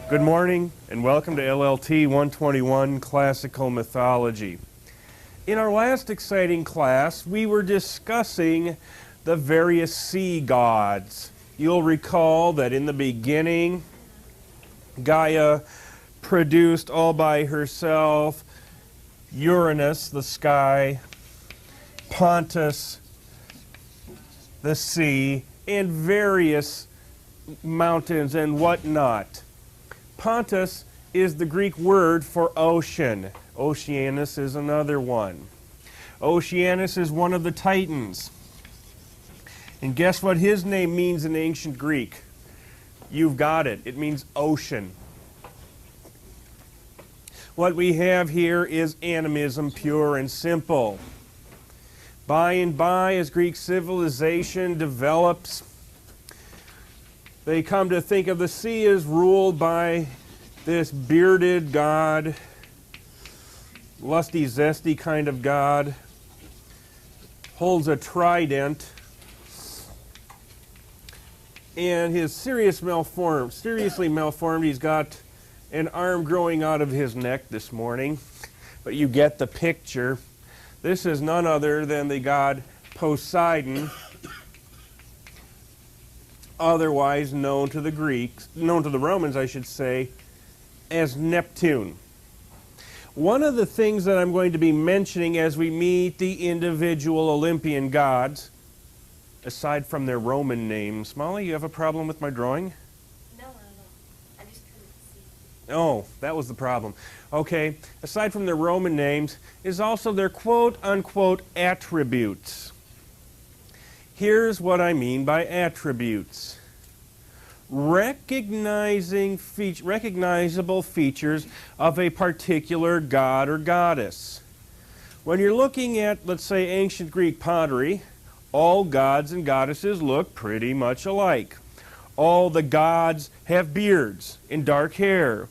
Good morning and welcome to LLT 121 Classical Mythology. In our last exciting class, we were discussing the various sea gods. You'll recall that in the beginning, Gaia produced all by herself Uranus, the sky, Pontus, the sea, and various mountains and whatnot. Pontus is the Greek word for ocean. Oceanus is another one. Oceanus is one of the Titans. And guess what his name means in ancient Greek? You've got it. It means ocean. What we have here is animism, pure and simple. By and by, as Greek civilization develops, they come to think of the sea as ruled by this bearded god, lusty, zesty kind of god, holds a trident, and he's seriously malformed. He's got an arm growing out of his neck this morning, but you get the picture. This is none other than the god Poseidon, otherwise known to the Romans, I should say, as Neptune. One of the things that I'm going to be mentioning as we meet the individual Olympian gods, aside from their Roman names. Molly, you have a problem with my drawing? No. I just couldn't see. Oh, that was the problem. Okay, aside from their Roman names, is also their quote-unquote attributes. Here's what I mean by attributes. Recognizable features of a particular god or goddess. When you're looking at, let's say, ancient Greek pottery, all gods and goddesses look pretty much alike. All the gods have beards and dark hair.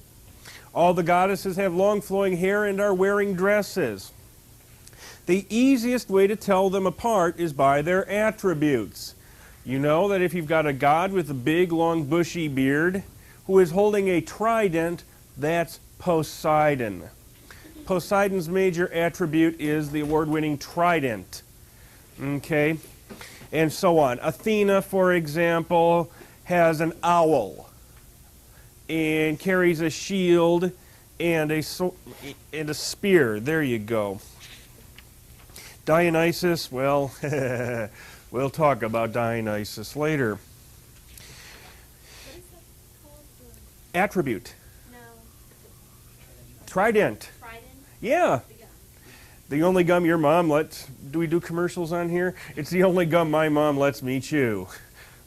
All the goddesses have long flowing hair and are wearing dresses. The easiest way to tell them apart is by their attributes. You know that if you've got a god with a big, long, bushy beard who is holding a trident, that's Poseidon. Poseidon's major attribute is the award-winning trident. Okay? And so on. Athena, for example, has an owl and carries a shield and a spear. There you go. Dionysus, well, we'll talk about Dionysus later. What is that called? Attribute. No. Trident. Trident? Yeah. The gun. The only gum your mom lets... Do we do commercials on here? It's the only gum my mom lets me chew.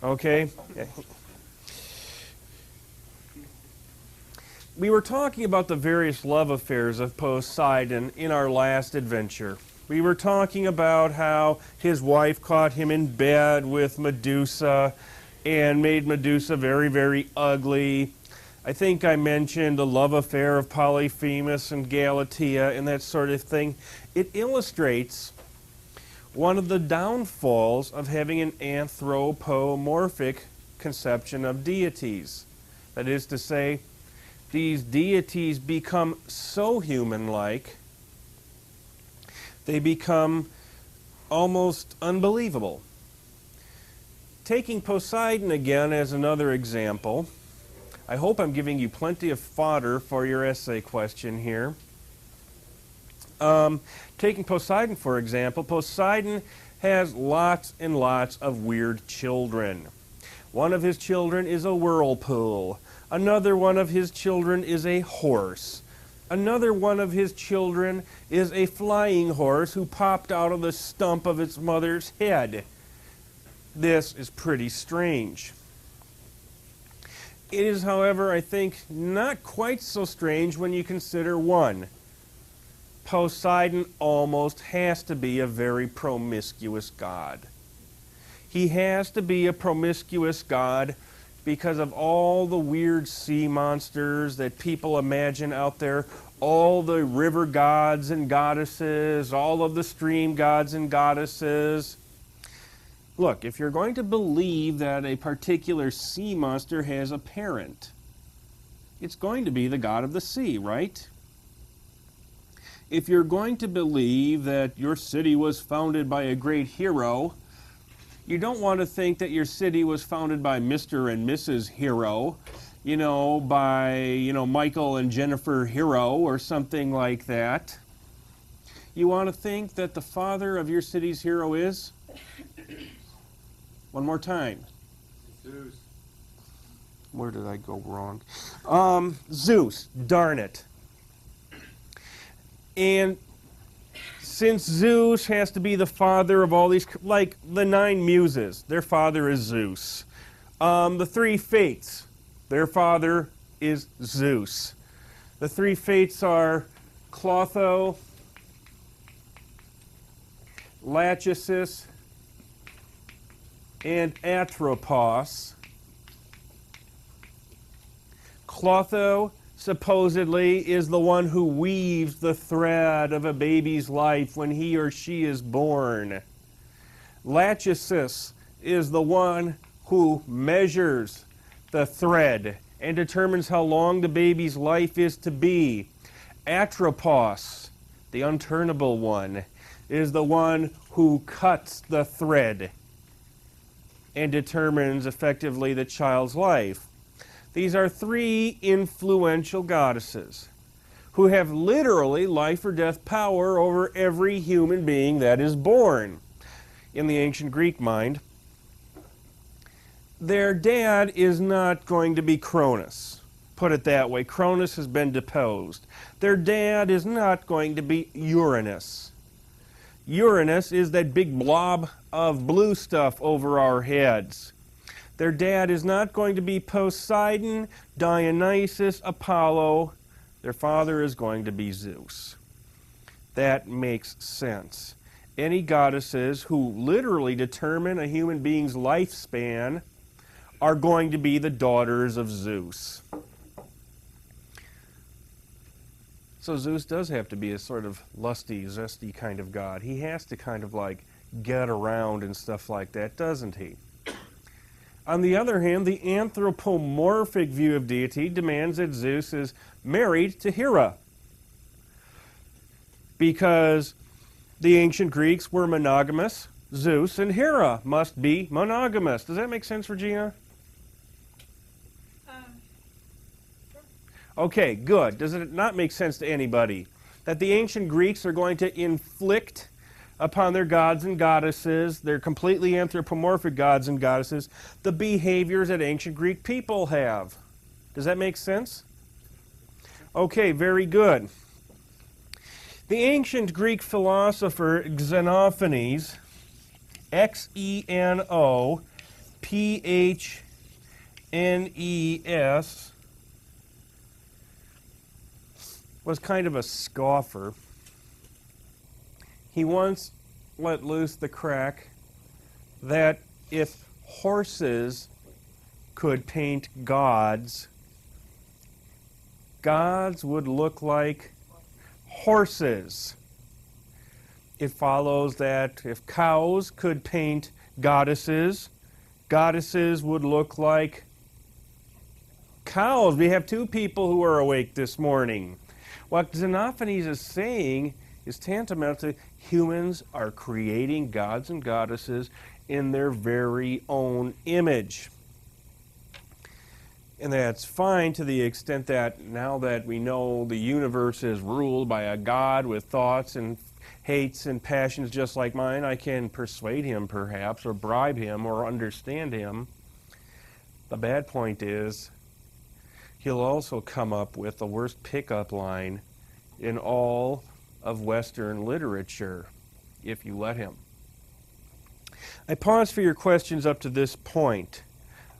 Okay? We were talking about the various love affairs of Poseidon in our last adventure. We were talking about how his wife caught him in bed with Medusa and made Medusa very, very ugly. I think I mentioned the love affair of Polyphemus and Galatea and that sort of thing. It illustrates one of the downfalls of having an anthropomorphic conception of deities. That is to say, these deities become so human-like, they become almost unbelievable. Taking Poseidon again as another example, I hope I'm giving you plenty of fodder for your essay question here. Taking Poseidon, for example, Poseidon has lots and lots of weird children. One of his children is a whirlpool. Another one of his children is a horse. Another one of his children is a flying horse who popped out of the stump of its mother's head. This is pretty strange. It is, however, I think, not quite so strange when you consider one. Poseidon almost has to be a very promiscuous god. He has to be a promiscuous god because of all the weird sea monsters that people imagine out there, all the river gods and goddesses, all of the stream gods and goddesses. Look, if you're going to believe that a particular sea monster has a parent, It's going to be the god of the sea, right? If you're going to believe that your city was founded by a great hero, you don't want to think that your city was founded by Mr. and Mrs. Hero, by, Michael and Jennifer Hero or something like that. You want to think that the father of your city's hero is? One more time. Zeus. Where did I go wrong? Zeus, darn it. And since Zeus has to be the father of all these, like the 9 muses, their father is Zeus. The 3 fates, their father is Zeus. The 3 fates are Clotho, Lachesis, and Atropos. Clotho supposedly is the one who weaves the thread of a baby's life when he or she is born. Lachesis is the one who measures the thread and determines how long the baby's life is to be. Atropos, the unturnable one, is the one who cuts the thread and determines effectively the child's life. These are 3 influential goddesses who have literally life or death power over every human being that is born. In the ancient Greek mind, their dad is not going to be Cronus. Put it that way. Cronus has been deposed. Their dad is not going to be Uranus. Uranus is that big blob of blue stuff over our heads. Their dad is not going to be Poseidon, Dionysus, Apollo. Their father is going to be Zeus. That makes sense. Any goddesses who literally determine a human being's lifespan are going to be the daughters of Zeus. So Zeus does have to be a sort of lusty, zesty kind of god. He has to kind of like get around and stuff like that, doesn't he? On the other hand, the anthropomorphic view of deity demands that Zeus is married to Hera, because the ancient Greeks were monogamous. Zeus and Hera must be monogamous. Does that make sense, Regina? Okay, good. Does it not make sense to anybody that the ancient Greeks are going to inflict upon their gods and goddesses, their completely anthropomorphic gods and goddesses, the behaviors that ancient Greek people have? Does that make sense? Okay, very good. The ancient Greek philosopher Xenophanes, Xenophnes, was kind of a scoffer. He once let loose the crack that if horses could paint gods, gods would look like horses. It follows that if cows could paint goddesses, goddesses would look like cows. We have 2 people who are awake this morning. What Xenophanes is saying is tantamount to humans are creating gods and goddesses in their very own image. And that's fine to the extent that now that we know the universe is ruled by a God with thoughts and hates and passions just like mine, I can persuade him perhaps, or bribe him, or understand him. The bad point is, he'll also come up with the worst pickup line in all of Western literature, if you let him. I pause for your questions up to this point.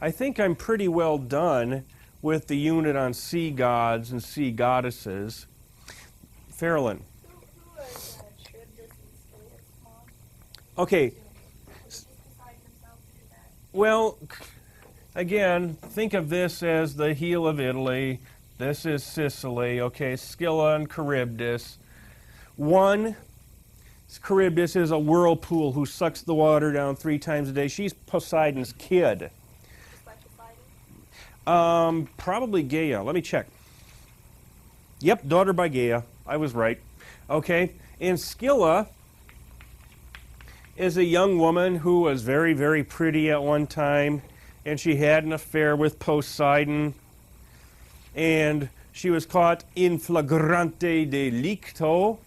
I think I'm pretty well done with the unit on sea gods and sea goddesses. Farrellyn. Who was Charybdis and Styx mom? Okay, Did he just decide himself to do that? well, again, think of this as the heel of Italy. This is Sicily, okay, Scylla and Charybdis. One, Charybdis is a whirlpool who sucks the water down 3 times a day. She's Poseidon's kid. Just like Poseidon? Probably Gaia. Let me check. Yep, daughter by Gaia. I was right. Okay. And Scylla is a young woman who was very, very pretty at one time, and she had an affair with Poseidon, and she was caught in flagrante delicto,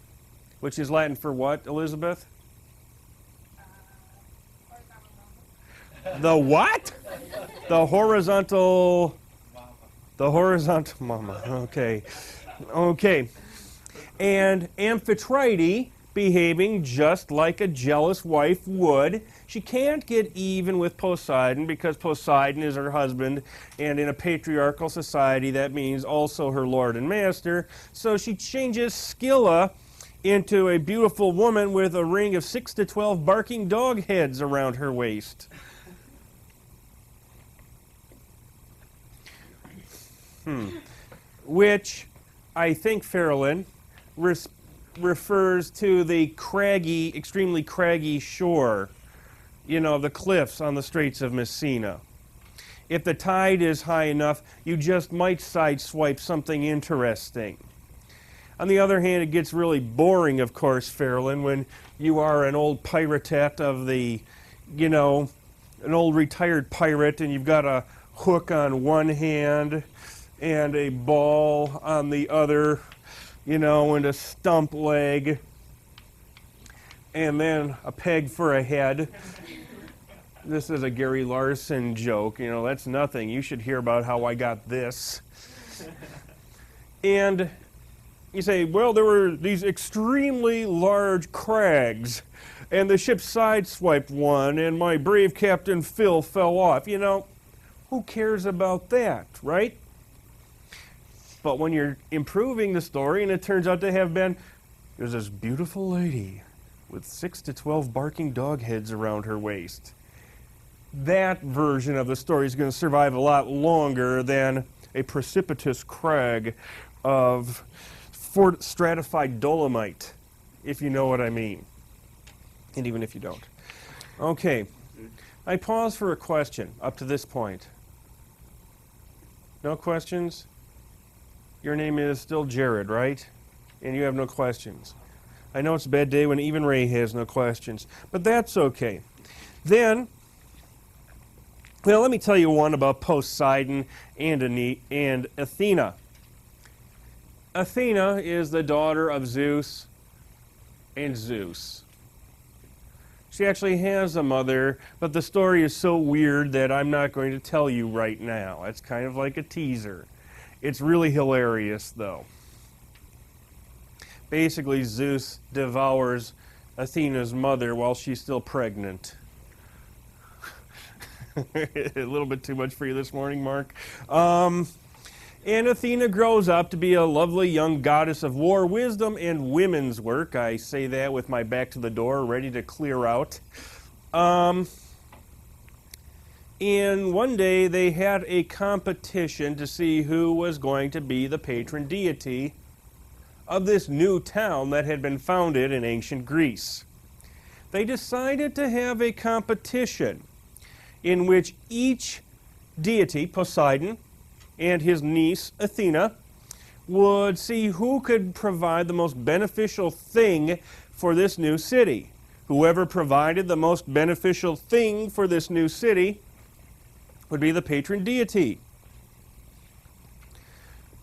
which is Latin for what, Elizabeth? The what? The horizontal mama. Okay. Okay. And Amphitrite, behaving just like a jealous wife would. She can't get even with Poseidon because Poseidon is her husband, and in a patriarchal society that means also her lord and master. So she changes Scylla into a beautiful woman with a ring of 6 to 12 barking dog heads around her waist. Which I think, Farrellyn, refers to the craggy, extremely craggy shore, you know, the cliffs on the Straits of Messina. If the tide is high enough, you just might sideswipe something interesting. On the other hand, it gets really boring, of course, Farrellyn, when you are an old piratet of the, you know, an old retired pirate, and you've got a hook on one hand and a ball on the other, you know, and a stump leg, and then a peg for a head. This is a Gary Larson joke, you know, that's nothing. You should hear about how I got this. And you say, well, there were these extremely large crags, and the ship sideswiped one, and my brave Captain Phil fell off. You know, who cares about that, right? But when you're improving the story, and it turns out to have been, there's this beautiful lady with 6 to 12 barking dog heads around her waist. That version of the story is going to survive a lot longer than a precipitous crag of stratified dolomite, if you know what I mean. And even if you don't. Okay. I pause for a question up to this point. No questions? Your name is still Jared, right? And you have no questions. I know it's a bad day when even Ray has no questions, but that's okay. Then, well, let me tell you one about Poseidon and Athena. Athena is the daughter of Zeus and Zeus. She actually has a mother, but the story is so weird that I'm not going to tell you right now. It's kind of like a teaser. It's really hilarious, though. Basically, Zeus devours Athena's mother while she's still pregnant. A little bit too much for you this morning, Mark. And Athena grows up to be a lovely young goddess of war, wisdom, and women's work. I say that with my back to the door, ready to clear out. And one day they had a competition to see who was going to be the patron deity of this new town that had been founded in ancient Greece. They decided to have a competition in which each deity, Poseidon, and his niece, Athena, would see who could provide the most beneficial thing for this new city. Whoever provided the most beneficial thing for this new city would be the patron deity.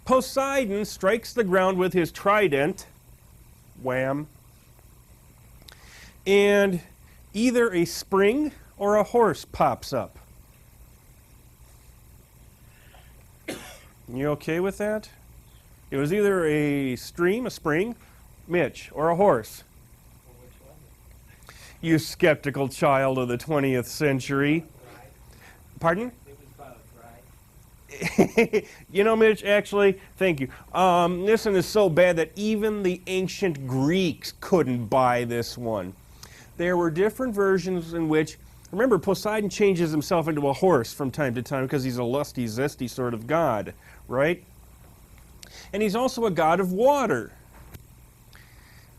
Poseidon strikes the ground with his trident, wham, and either a spring or a horse pops up. You okay with that? It was either a stream, a spring, Mitch, or a horse. You skeptical child of the 20th century. Pardon? You know, Mitch, actually, thank you. This one is so bad that even the ancient Greeks couldn't buy this one. There were different versions in which, remember, Poseidon changes himself into a horse from time to time because he's a lusty, zesty sort of god, right? And he's also a god of water.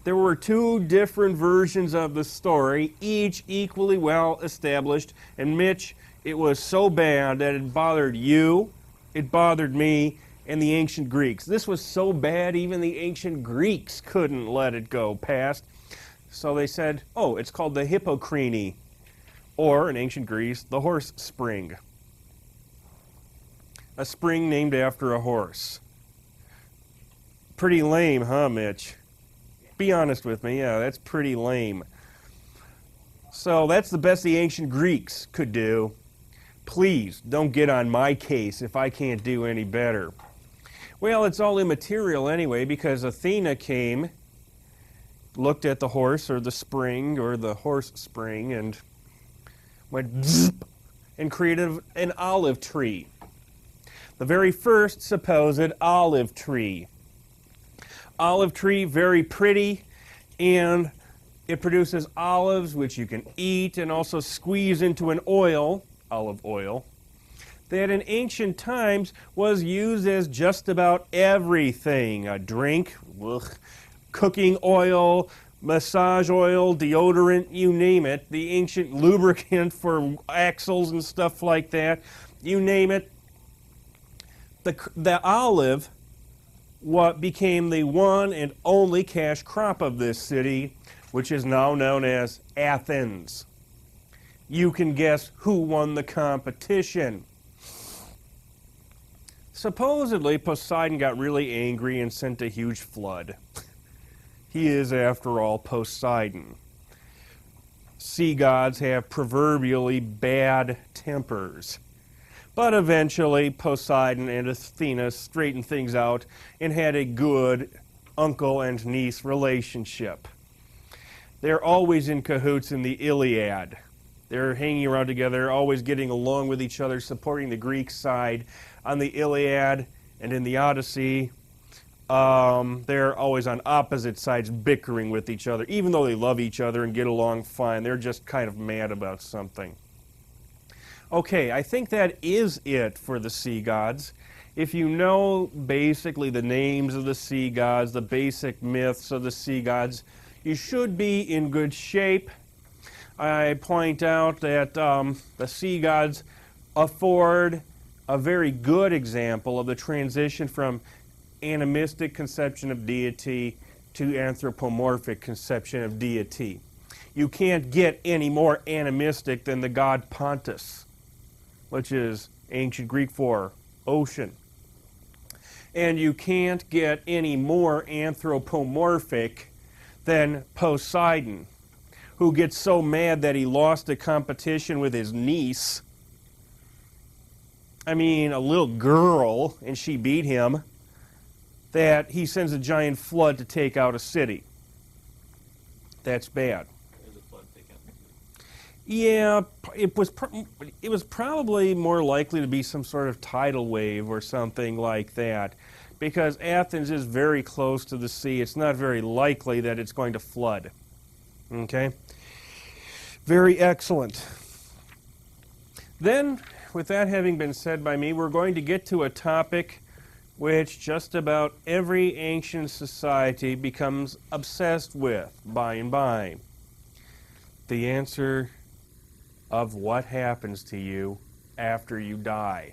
There were two different versions of the story, each equally well established, and Mitch, it was so bad that it bothered you It bothered me and the ancient Greeks. This was so bad, even the ancient Greeks couldn't let it go past. So they said, oh, it's called the Hippocrene, or in ancient Greece, the horse spring. A spring named after a horse. Pretty lame, huh, Mitch? Be honest with me. Yeah, that's pretty lame. So that's the best the ancient Greeks could do. Please don't get on my case if I can't do any better. Well, it's all immaterial anyway, because Athena came, looked at the horse or the spring or the horse spring, and went zip and created an olive tree. The very first supposed olive tree. Olive tree, very pretty, and it produces olives which you can eat and also squeeze into an oil, olive oil, that in ancient times was used as just about everything. A drink, cooking oil, massage oil, deodorant, you name it. The ancient lubricant for axles and stuff like that, you name it. The olive what became the one and only cash crop of this city, which is now known as Athens. You can guess who won the competition. Supposedly, Poseidon got really angry and sent a huge flood. He is, after all, Poseidon. Sea gods have proverbially bad tempers. But eventually, Poseidon and Athena straightened things out and had a good uncle and niece relationship. They're always in cahoots in the Iliad. They're hanging around together, always getting along with each other, supporting the Greek side. On the Iliad and in the Odyssey, they're always on opposite sides bickering with each other. Even though they love each other and get along fine, they're just kind of mad about something. Okay, I think that is it for the sea gods. If you know basically the names of the sea gods, the basic myths of the sea gods, you should be in good shape. I point out that the sea gods afford a very good example of the transition from animistic conception of deity to anthropomorphic conception of deity. You can't get any more animistic than the god Pontus, which is ancient Greek for ocean. And you can't get any more anthropomorphic than Poseidon, who gets so mad that he lost a competition with his niece. I mean, a little girl, and she beat him, that he sends a giant flood to take out a city. That's bad. Yeah, it was probably more likely to be some sort of tidal wave or something like that, because Athens is very close to the sea. It's not very likely that it's going to flood. Okay? Very excellent. Then, with that having been said by me, we're going to get to a topic which just about every ancient society becomes obsessed with by and by. The answer of what happens to you after you die.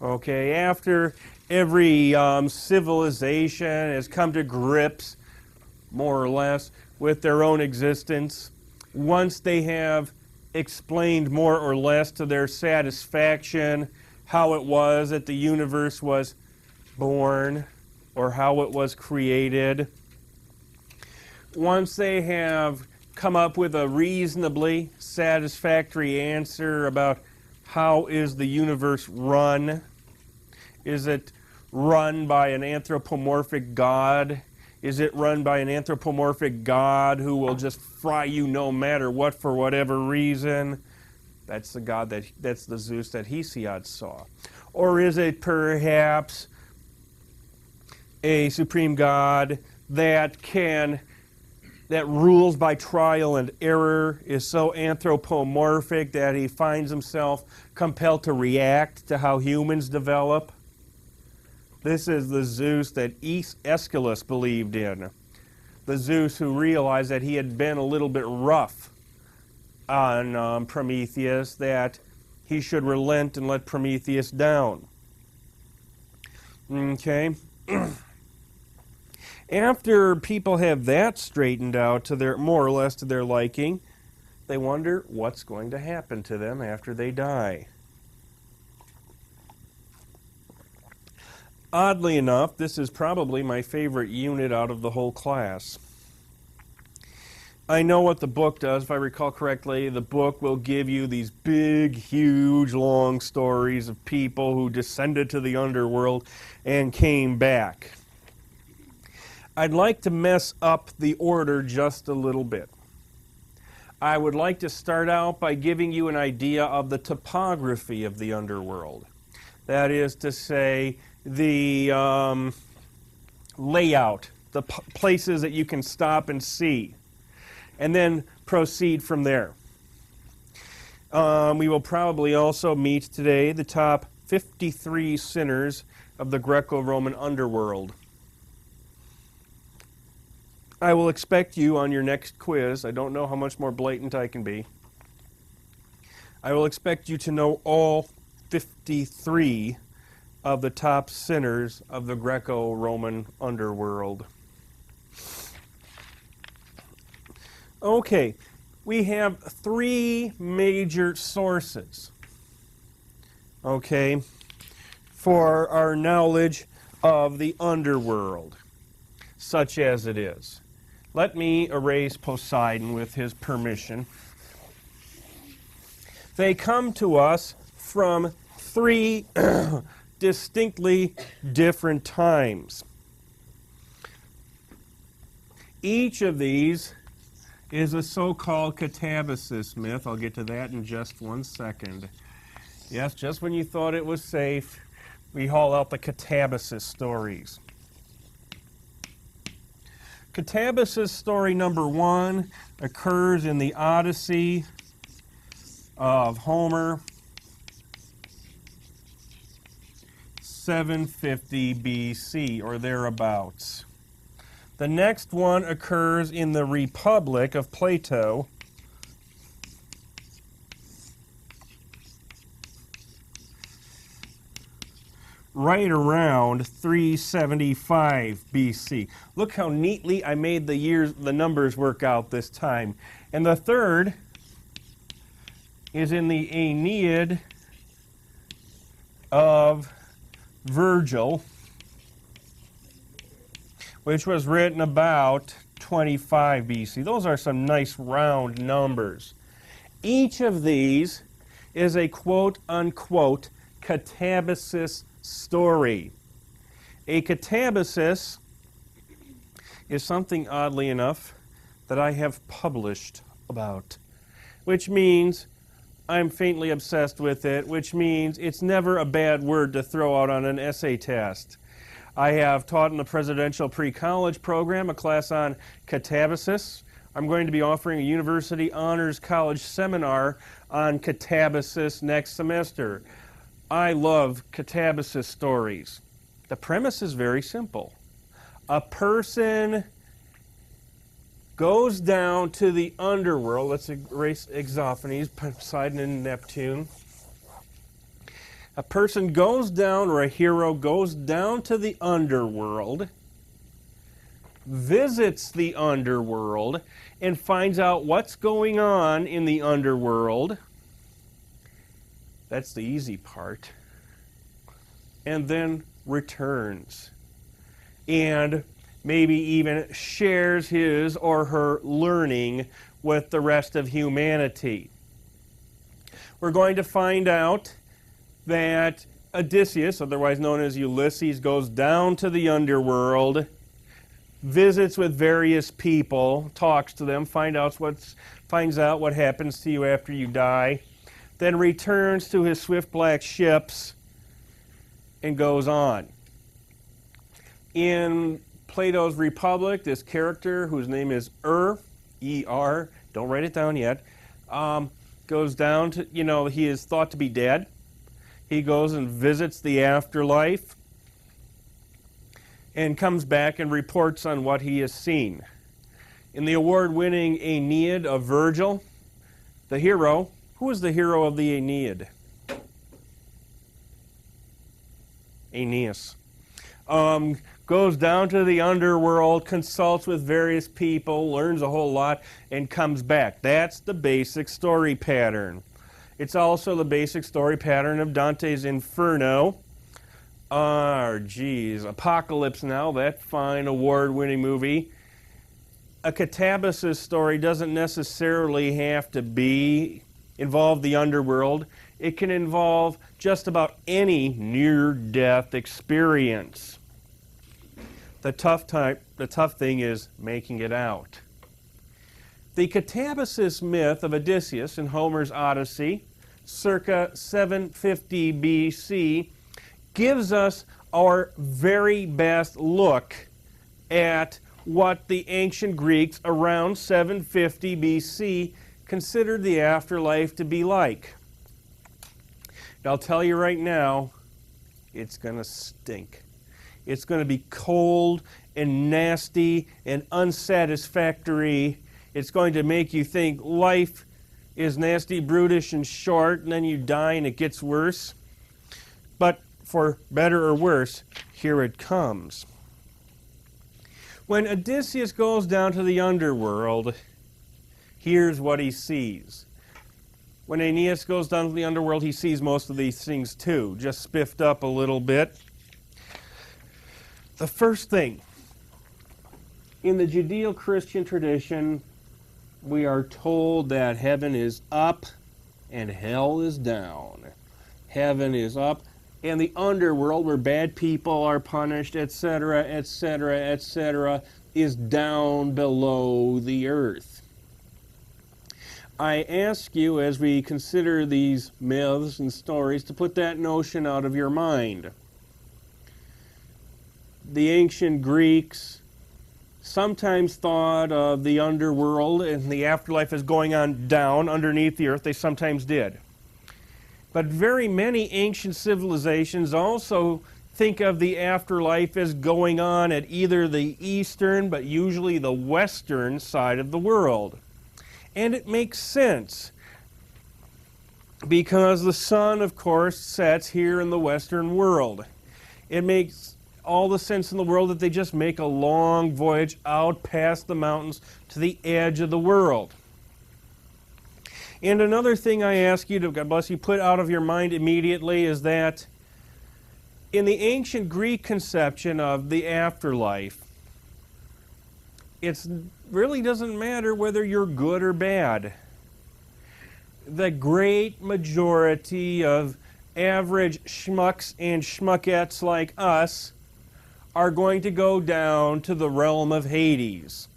Okay, after every civilization has come to grips, more or less, with their own existence, once they have explained more or less to their satisfaction how it was that the universe was born or how it was created, once they have come up with a reasonably satisfactory answer about how is the universe run. Is it run by an anthropomorphic god? Is it run by an anthropomorphic god who will just fry you no matter what for whatever reason? That's the god that's the Zeus that Hesiod saw. Or is it perhaps a supreme god that rules by trial and error, is so anthropomorphic that he finds himself compelled to react to how humans develop? This is the Zeus that Aeschylus believed in. The Zeus who realized that he had been a little bit rough on Prometheus, that he should relent and let Prometheus down. Okay? After people have that straightened out to their more or less to their liking, they wonder what's going to happen to them after they die. Oddly enough, this is probably my favorite unit out of the whole class. I know what the book does. If I recall correctly, the book will give you these big, huge, long stories of people who descended to the underworld and came back. I'd like to mess up the order just a little bit. I would like to start out by giving you an idea of the topography of the underworld. That is to say, the layout, the places that you can stop and see, and then proceed from there. We will probably also meet today the top 53 sinners of the Greco-Roman underworld. I will expect you on your next quiz. I don't know how much more blatant I can be. I will expect you to know all 53 of the top sinners of the Greco-Roman underworld. Okay, we have three major sources, okay, for our knowledge of the underworld, such as it is. Let me erase Poseidon with his permission. They come to us from three distinctly different times. Each of these is a so-called Catalysis myth. I'll get to that in just 1 second. Yes, just when you thought it was safe, we haul out the Catalysis stories. Catalysis story number 1 occurs in the Odyssey of Homer, 750 BC or thereabouts. The next one occurs in the Republic of Plato, right around 375 BC. Look how neatly I made the numbers work out this time. And the third is in the Aeneid of Virgil, which was written about 25 BC. Those are some nice round numbers. Each of these is a quote-unquote Catalysis story. A Catalysis is something, oddly enough, that I have published about, which means I'm faintly obsessed with it, which means it's never a bad word to throw out on an essay test. I have taught in the Presidential Pre-College program a class on Catalysis. I'm going to be offering a University Honors College seminar on Catalysis next semester. I love Catalysis stories. The premise is very simple. A person goes down to the underworld. Let's erase Xenophon, Poseidon and Neptune. A person goes down, or a hero goes down to the underworld, visits the underworld, and finds out what's going on in the underworld. That's the easy part. And then returns. And maybe even shares his or her learning with the rest of humanity. We're going to find out that Odysseus, otherwise known as Ulysses, goes down to the underworld, visits with various people, talks to them, finds out what happens to you after you die, then returns to his swift black ships and goes on. In Plato's Republic, this character, whose name is E-R, don't write it down yet, goes down to, he is thought to be dead. He goes and visits the afterlife and comes back and reports on what he has seen. In the award-winning Aeneid of Virgil, the hero, who is the hero of the Aeneid? Aeneas. Goes down to the underworld, consults with various people, learns a whole lot, and comes back. That's the basic story pattern. It's also the basic story pattern of Dante's Inferno. Apocalypse Now, that fine award-winning movie. A Catalysis story doesn't necessarily have to involve the underworld. It can involve just about any near-death experience. The tough thing is making it out. The Catalysis myth of Odysseus in Homer's Odyssey, circa 750 BC, gives us our very best look at what the ancient Greeks around 750 BC considered the afterlife to be like. And I'll tell you right now, it's going to stink. It's going to be cold and nasty and unsatisfactory. It's going to make you think life is nasty, brutish, and short, and then you die and it gets worse. But for better or worse, here it comes. When Odysseus goes down to the underworld, here's what he sees. When Aeneas goes down to the underworld, he sees most of these things too, just spiffed up a little bit. The first thing, in the Judeo-Christian tradition, we are told that heaven is up and hell is down. Heaven is up, and the underworld, where bad people are punished, etc., etc., etc., is down below the earth. I ask you, as we consider these myths and stories, to put that notion out of your mind. The ancient Greeks sometimes thought of the underworld and the afterlife as going on down underneath the earth. They sometimes did. But very many ancient civilizations also think of the afterlife as going on at either the eastern, but usually the western side of the world. And it makes sense, because the sun, of course, sets here in the western world. It makes all the sense in the world that they just make a long voyage out past the mountains to the edge of the world. And another thing I ask you to, God bless you, put out of your mind immediately is that in the ancient Greek conception of the afterlife, it really doesn't matter whether you're good or bad. The great majority of average schmucks and schmuckettes like us are going to go down to the realm of Hades.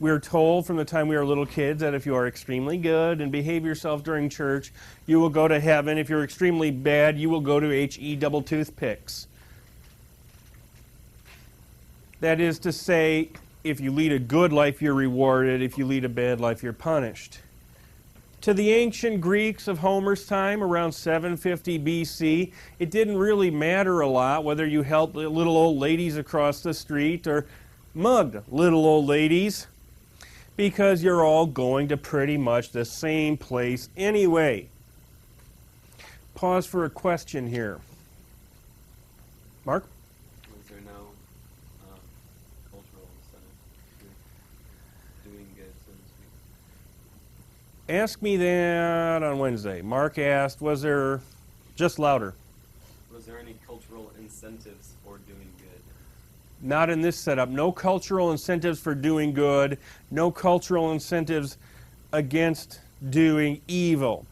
We're told from the time we are little kids that if you are extremely good and behave yourself during church, you will go to heaven. If you're extremely bad, you will go to H-E double toothpicks. That is to say, if you lead a good life, you're rewarded. If you lead a bad life, you're punished. To the ancient Greeks of Homer's time, around 750 BC, it didn't really matter a lot whether you helped little old ladies across the street or mugged little old ladies, because you're all going to pretty much the same place anyway. Pause for a question here. Mark? Was there no cultural incentive to doing good, so to speak? Ask me that on Wednesday. Mark asked, was there, just louder. Was there any cultural incentives for doing good? Not in this setup. No cultural incentives for doing good. No cultural incentives against doing evil.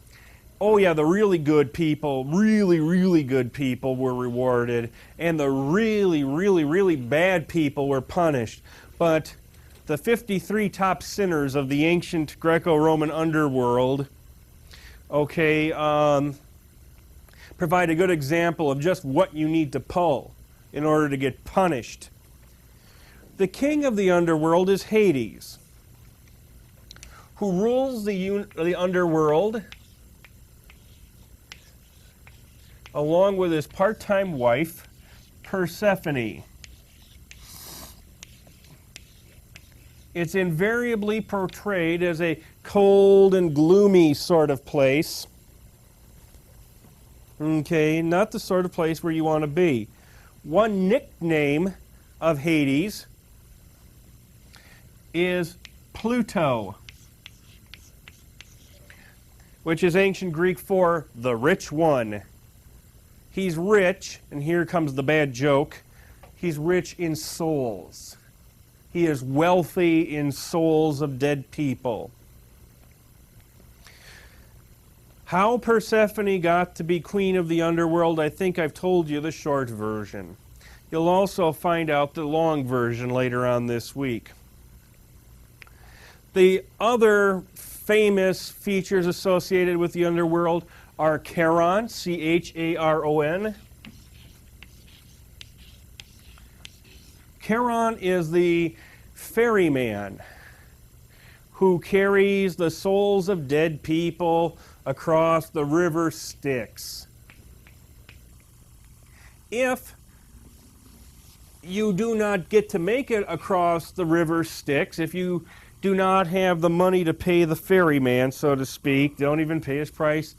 Oh yeah, the really good people, really good people were rewarded, and the really bad people were punished. But the 53 top sinners of the ancient Greco-Roman underworld, provide a good example of just what you need to pull in order to get punished. The king of the underworld is Hades, who rules the underworld along with his part-time wife, Persephone. It's invariably portrayed as a cold and gloomy sort of place. Okay, not the sort of place where you want to be. One nickname of Hades is Pluto, which is ancient Greek for the rich one. He's rich, and here comes the bad joke, he's rich in souls. He is wealthy in souls of dead people. How Persephone got to be queen of the underworld, I think I've told you the short version. You'll also find out the long version later on this week. The other famous features associated with the underworld are Charon, C-H-A-R-O-N. Charon is the ferryman who carries the souls of dead people across the river Styx. If you do not get to make it across the river Styx, if you do not have the money to pay the ferryman, so to speak, don't even pay his price,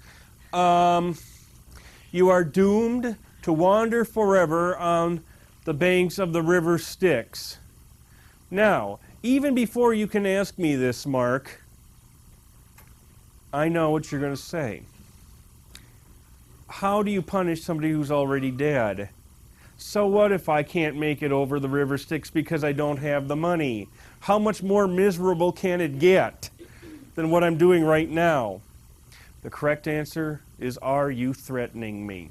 you are doomed to wander forever on the banks of the river Styx. Now, even before you can ask me this, Mark, I know what you're going to say. How do you punish somebody who's already dead? So what if I can't make it over the river Styx because I don't have the money? How much more miserable can it get than what I'm doing right now? The correct answer is, are you threatening me?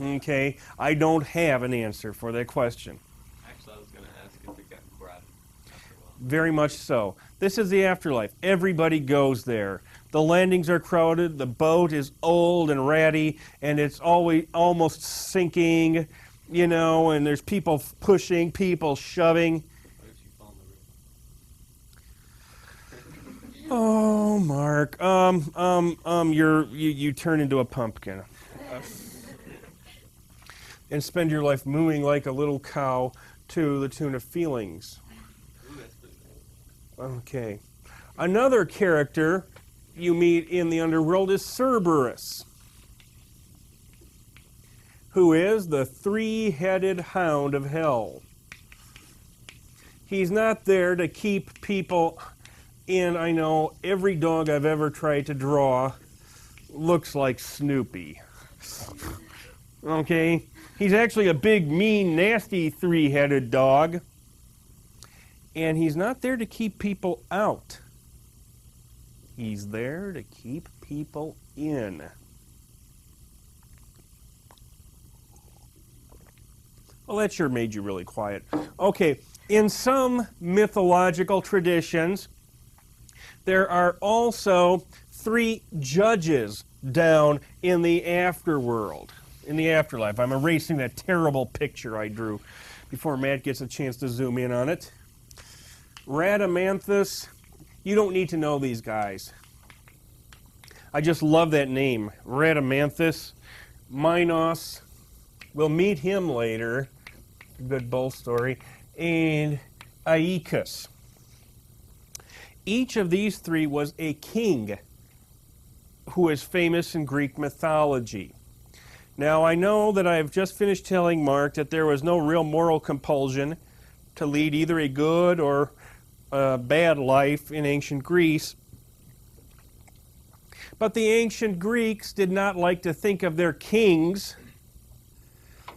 Okay, I don't have an answer for that question. Actually, I was going to ask if it got crowded after a while. Very much so. This is the afterlife. Everybody goes there. The landings are crowded, the boat is old and ratty, and it's always almost sinking, you know, and there's people pushing, people shoving. What if you fall in the river? Oh, Mark, you turn into a pumpkin. And spend your life mooing like a little cow to the tune of feelings. Ooh, that's pretty cool. Okay. Another character you meet in the underworld is Cerberus, who is the three-headed hound of hell. He's not there to keep people in. I know every dog I've ever tried to draw looks like Snoopy. Okay? He's actually a big, mean, nasty three-headed dog. And he's not there to keep people out. He's there to keep people in. Well, that sure made you really quiet. Okay, in some mythological traditions, there are also three judges down in the afterworld, in the afterlife. I'm erasing that terrible picture I drew before Matt gets a chance to zoom in on it. Rhadamanthus, you don't need to know these guys. I just love that name, Rhadamanthus. Minos, we'll meet him later, good bull story, and Aeacus. Each of these three was a king who is famous in Greek mythology. Now, I know that I've just finished telling Mark that there was no real moral compulsion to lead either a good or a bad life in ancient Greece. But the ancient Greeks did not like to think of their kings,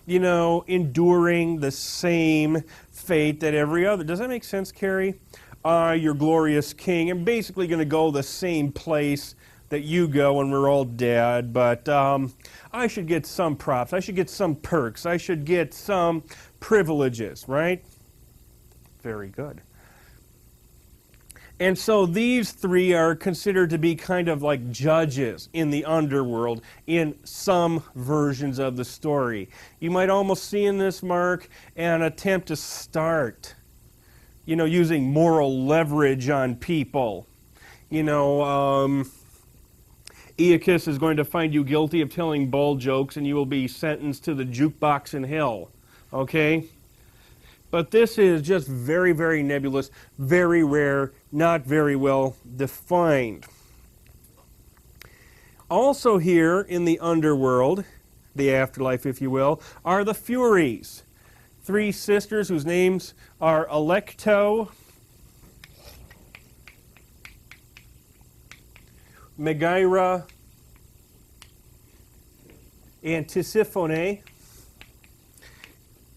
you know, enduring the same fate that every other. Does that make sense, Carrie? Your glorious king. I'm basically going to go the same place that you go when we're all dead, but I should get some props. I should get some perks. I should get some privileges, right? Very good. And so these three are considered to be kind of like judges in the underworld in some versions of the story. You might almost see in this, Mark, an attempt to start, you know, using moral leverage on people. You know, Aeacus is going to find you guilty of telling bull jokes and you will be sentenced to the jukebox in hell. Okay? But this is just very, very nebulous, very rare, not very well defined. Also here in the underworld, the afterlife if you will, are the Furies. Three sisters whose names are Alecto, Megaira, and Tisiphone.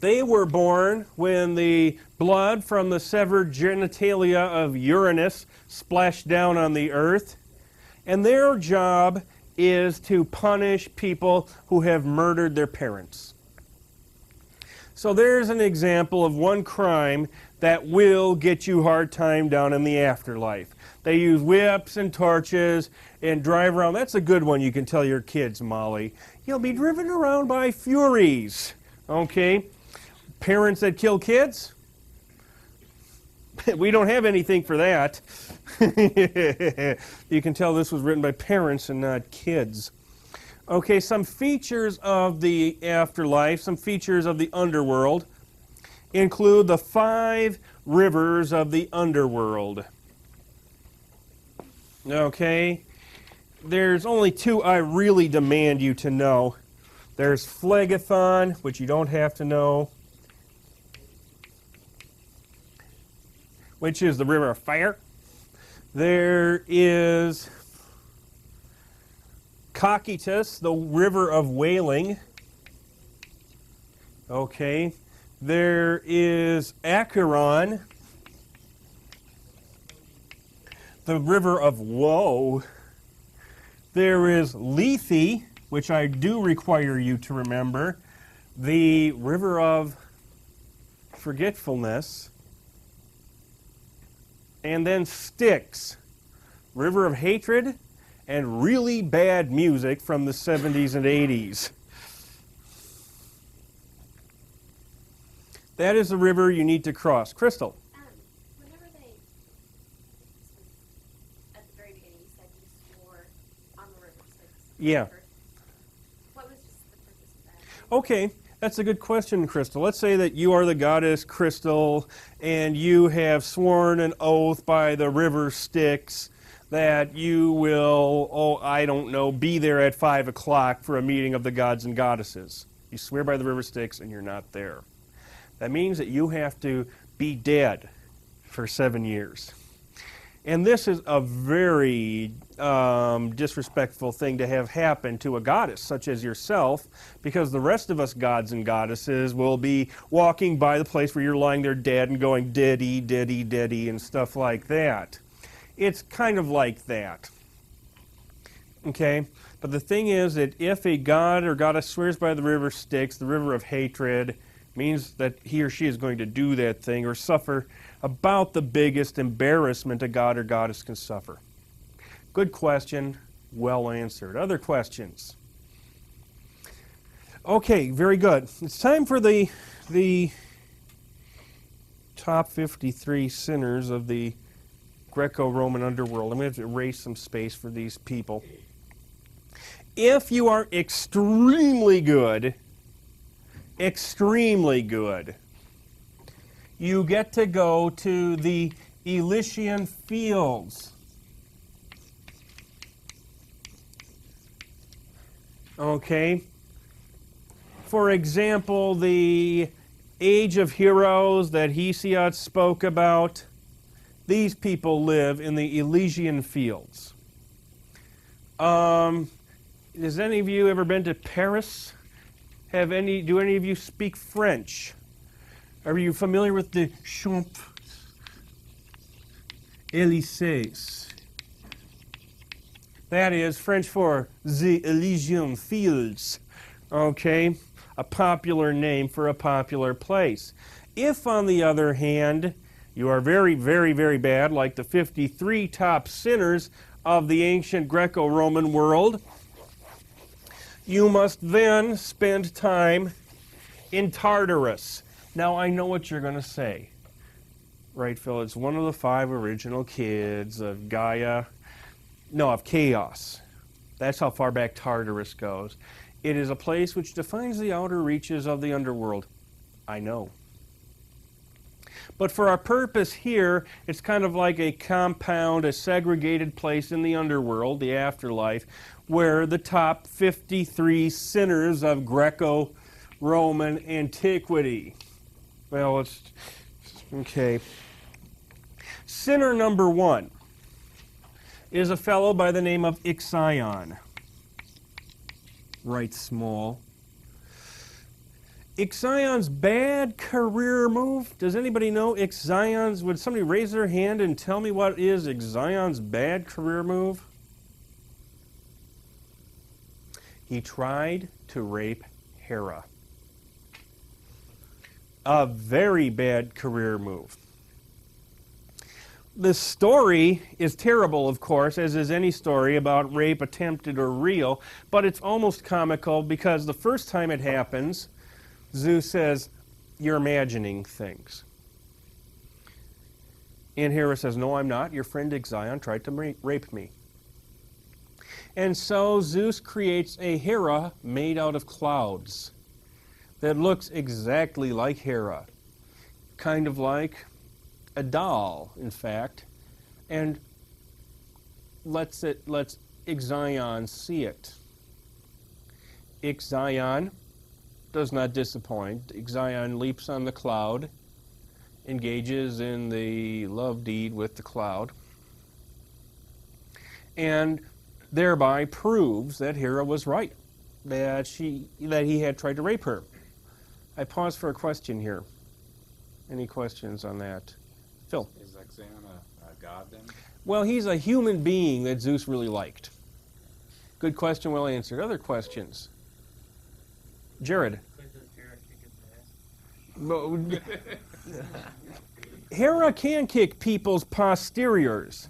They were born when the blood from the severed genitalia of Uranus splashed down on the earth, and their job is to punish people who have murdered their parents. So there's an example of one crime that will get you hard time down in the afterlife. They use whips and torches and drive around. That's a good one you can tell your kids, Molly. You'll be driven around by Furies. Okay? Parents that kill kids? We don't have anything for that. You can tell this was written by parents and not kids. Okay, some features of the afterlife, some features of the underworld include the 5 rivers of the underworld. Okay, there's only 2 I really demand you to know. There's Phlegethon, which you don't have to know, which is the river of fire. There is Cocytus, the river of wailing. Okay. There is Acheron, the river of woe. There is Lethe, which I do require you to remember, the river of forgetfulness. And then Styx, river of hatred and really bad music from the 70s and 80s. That is the river you need to cross. Crystal. Whenever they, at the very beginning, you said you swore on the river Styx. Yeah. What was just the purpose of that? Okay, that's a good question, Crystal. Let's say that you are the goddess Crystal and you have sworn an oath by the river Styx that you will, I don't know, be there at 5 o'clock for a meeting of the gods and goddesses. You swear by the river Styx and you're not there. That means that you have to be dead for 7 years. And this is a very disrespectful thing to have happen to a goddess such as yourself, because the rest of us gods and goddesses will be walking by the place where you're lying there dead and going diddy, diddy, diddy, and stuff like that. It's kind of like that. Okay? But the thing is that if a god or goddess swears by the river Styx, the river of hatred, means that he or she is going to do that thing or suffer about the biggest embarrassment a god or goddess can suffer. Good question, well answered. Other questions? Okay, very good. It's time for the top 53 sinners of the Greco-Roman underworld. I'm going to have to erase some space for these people. If you are extremely good, you get to go to the Elysian Fields. Okay? For example, the Age of Heroes that Hesiod spoke about, these people live in the Elysian Fields. Has any of you ever been to Paris? Do any of you speak French? Are you familiar with the Champs-Élysées? That is French for the Elysian Fields. Okay? A popular name for a popular place. If, on the other hand, you are very, very, very bad, like the 53 top sinners of the ancient Greco-Roman world, you must then spend time in Tartarus. Now, I know what you're going to say. Right, Phil? It's one of the 5 original kids of Gaia. No, of Chaos. That's how far back Tartarus goes. It is a place which defines the outer reaches of the underworld. I know. But for our purpose here, it's kind of like a compound, a segregated place in the underworld, the afterlife, where the top 53 sinners of Greco-Roman antiquity. Well, it's okay. Sinner number 1 is a fellow by the name of Ixion. Write small. Ixion's bad career move. Does anybody know Ixion's? Would somebody raise their hand and tell me what is Ixion's bad career move? He tried to rape Hera. A very bad career move. The story is terrible, of course, as is any story about rape, attempted or real, but it's almost comical because the first time it happens, Zeus says, "You're imagining things." And Hera says, "No, I'm not. Your friend Ixion tried to rape me." And so Zeus creates a Hera made out of clouds that looks exactly like Hera, kind of like a doll, in fact, and lets Ixion see it. Ixion does not disappoint. Ixion leaps on the cloud, engages in the love deed with the cloud, and thereby proves that Hera was right, that he had tried to rape her. I pause for a question here. Any questions on that? Phil? Is Ixion a god then? Well, he's a human being that Zeus really liked. Good question, well answered. Other questions? Jared? Hera can kick people's posteriors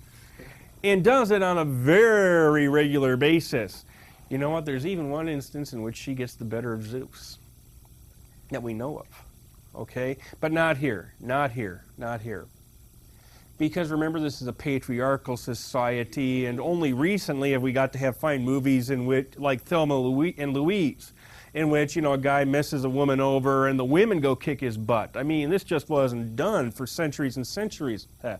and does it on a very regular basis. You know what? There's even one instance in which she gets the better of Zeus that we know of. Okay? But not here. Not here. Not here. Because remember, this is a patriarchal society, and only recently have we got to have fine movies in which, like Thelma and Louise, in which, you know, a guy messes a woman over and the women go kick his butt. I mean, this just wasn't done for centuries and centuries. Aren't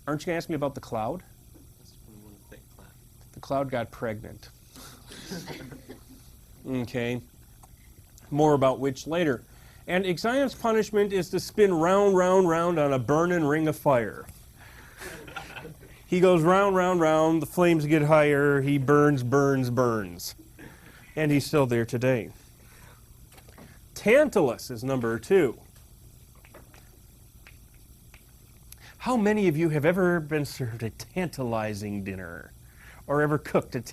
you going to ask me about the cloud? The cloud got pregnant. Okay. More about which later. And Ixion's punishment is to spin round, round, round on a burning ring of fire. He goes round, round, round, the flames get higher, he burns, burns, burns. And he's still there today. Tantalus is number 2. How many of you have ever been served a tantalizing dinner? Or ever cooked a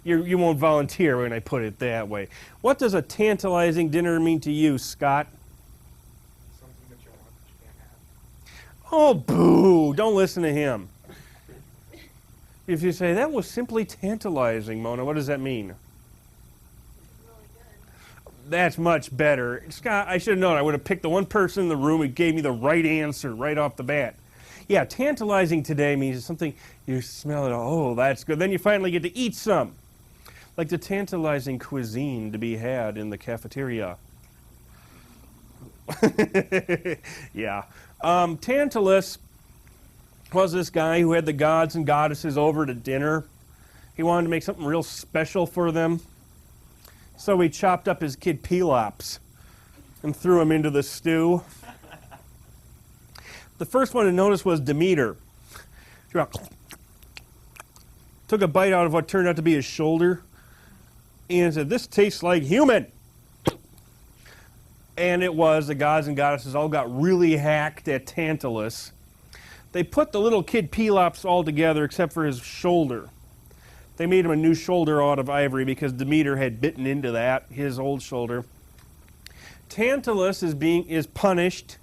you won't volunteer when I put it that way. What does a tantalizing dinner mean to you, Scott? Something that you want that you can't have. Oh, boo! Don't listen to him. If you say, that was simply tantalizing, Mona, what does that mean? Really good. That's much better. Scott, I should have known. I would have picked the one person in the room who gave me the right answer right off the bat. Yeah, tantalizing today means something you smell it, oh, that's good. Then you finally get to eat some. Like the tantalizing cuisine to be had in the cafeteria. Yeah. Tantalus was this guy who had the gods and goddesses over to dinner. He wanted to make something real special for them. So he chopped up his kid Pelops and threw him into the stew. The first one to notice was Demeter. She took a bite out of what turned out to be his shoulder and said, "This tastes like human." And it was. The gods and goddesses all got really hacked at Tantalus. They put the little kid Pelops all together except for his shoulder. They made him a new shoulder out of ivory because Demeter had bitten into that, his old shoulder. Tantalus is punished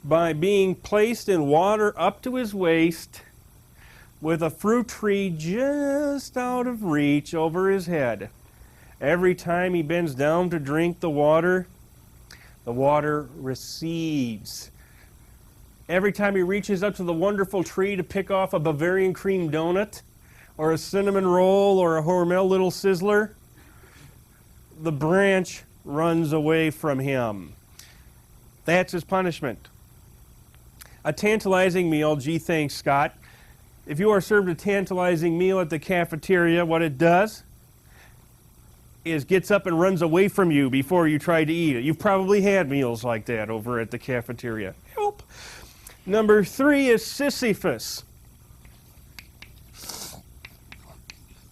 by being placed in water up to his waist with a fruit tree just out of reach over his head. Every time he bends down to drink the water recedes. Every time he reaches up to the wonderful tree to pick off a Bavarian cream donut or a cinnamon roll or a Hormel Little Sizzler, the branch runs away from him. That's his punishment. A tantalizing meal, gee thanks, Scott. If you are served a tantalizing meal at the cafeteria, what it does is gets up and runs away from you before you try to eat it. You've probably had meals like that over at the cafeteria. Help. Number 3 is Sisyphus.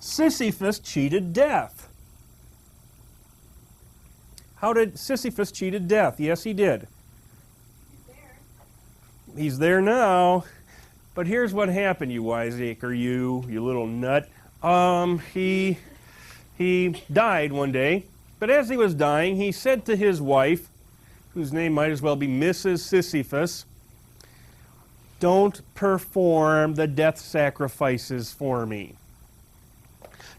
Sisyphus cheated death. How did Sisyphus cheated death? Yes, he did. He's there now. But here's what happened, you wiseacre, you little nut. He died one day, but as he was dying, he said to his wife, whose name might as well be Mrs. Sisyphus, "Don't perform the death sacrifices for me.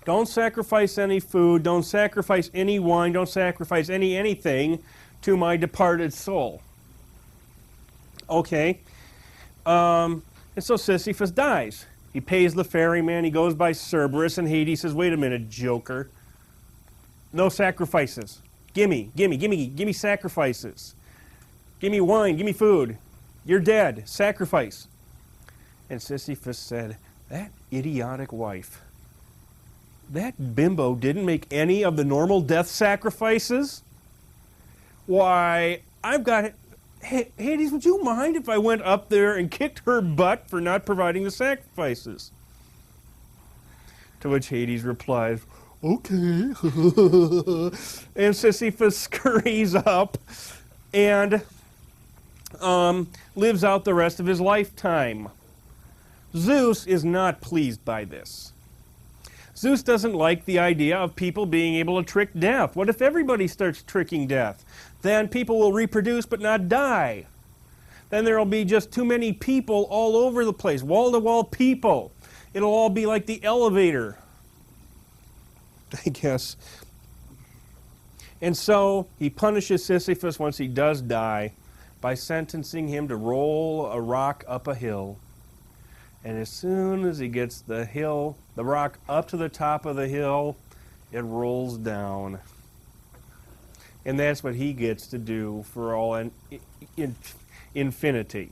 Don't sacrifice any food, don't sacrifice any wine, don't sacrifice anything to my departed soul." Okay. And so Sisyphus dies. He pays the ferryman, he goes by Cerberus, and Hades says, "Wait a minute, joker. No sacrifices. Gimme sacrifices. Gimme wine, gimme food. You're dead. Sacrifice." And Sisyphus said, "That idiotic wife. That bimbo didn't make any of the normal death sacrifices? Why, I've got it. Hades, would you mind if I went up there and kicked her butt for not providing the sacrifices?" To which Hades replies, "Okay." And Sisyphus scurries up and lives out the rest of his lifetime. Zeus is not pleased by this. Zeus doesn't like the idea of people being able to trick death. What if everybody starts tricking death? Then people will reproduce but not die. Then there will be just too many people all over the place, wall-to-wall people. It'll all be like the elevator, I guess. And so he punishes Sisyphus once he does die by sentencing him to roll a rock up a hill. And as soon as he gets the rock up to the top of the hill, it rolls down. And that's what he gets to do for all infinity.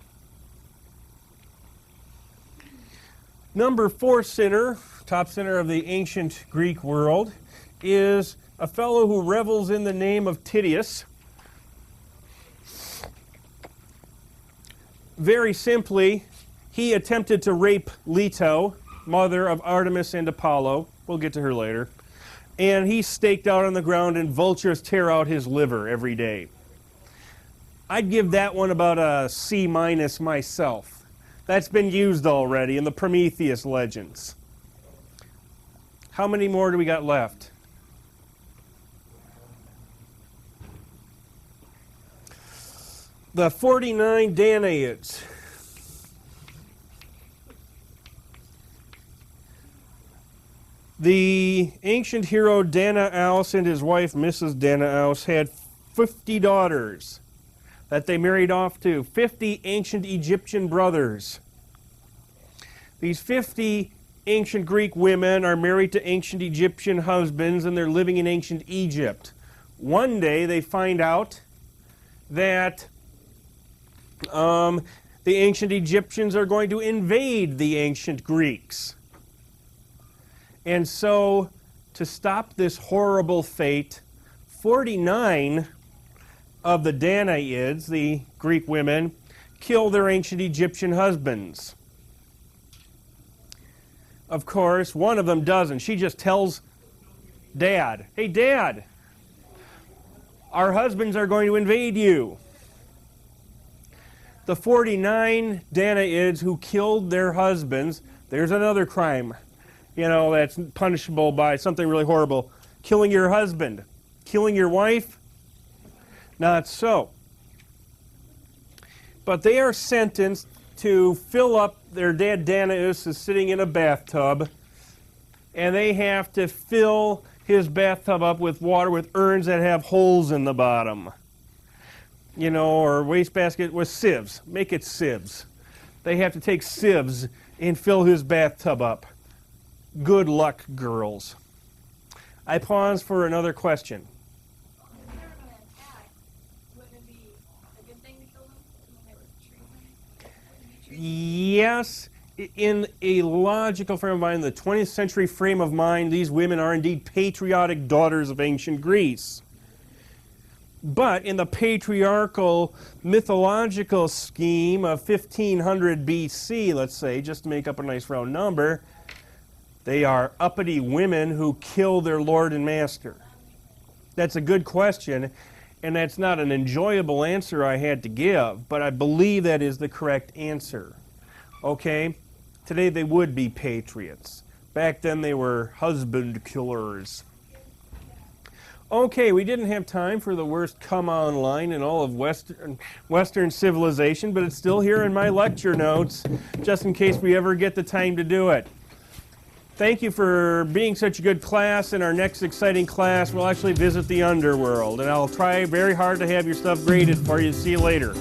Number 4 sinner, top sinner of the ancient Greek world, is a fellow who revels in the name of Tydeus. Very simply, he attempted to rape Leto, mother of Artemis and Apollo. We'll get to her later. And he's staked out on the ground and vultures tear out his liver every day. I'd give that one about a C- myself. That's been used already in the Prometheus legends. How many more do we got left? The 49 Danaids. The ancient hero Danna and his wife Mrs. Danna had 50 daughters that they married off to, 50 ancient Egyptian brothers. These 50 ancient Greek women are married to ancient Egyptian husbands and they're living in ancient Egypt. One day they find out that the ancient Egyptians are going to invade the ancient Greeks. And so, to stop this horrible fate, 49 of the Danaids, the Greek women, kill their ancient Egyptian husbands. Of course, one of them doesn't. She just tells Dad, "Hey, Dad, our husbands are going to invade you." The 49 Danaids who killed their husbands, there's another crime. You know, that's punishable by something really horrible. Killing your husband. Killing your wife? Not so. But they are sentenced to fill up, their dad Dannaeus is sitting in a bathtub, and they have to fill his bathtub up with water with urns that have holes in the bottom. You know, or wastebasket with sieves. Make it sieves. They have to take sieves and fill his bathtub up. Good luck, girls. I pause for another question. If they were going to attack, wouldn't it be a good thing to yes, in a logical frame of mind, the 20th century frame of mind, these women are indeed patriotic daughters of ancient Greece. But in the patriarchal mythological scheme of 1500 BC, let's say, just to make up a nice round number, they are uppity women who kill their lord and master. That's a good question, and that's not an enjoyable answer I had to give, but I believe that is the correct answer. Okay? Today they would be patriots. Back then they were husband killers. Okay, we didn't have time for the worst come-on line in all of Western civilization, but it's still here in my lecture notes, just in case we ever get the time to do it. Thank you for being such a good class. In our next exciting class, we'll actually visit the Underworld, and I'll try very hard to have your stuff graded for you. See you later.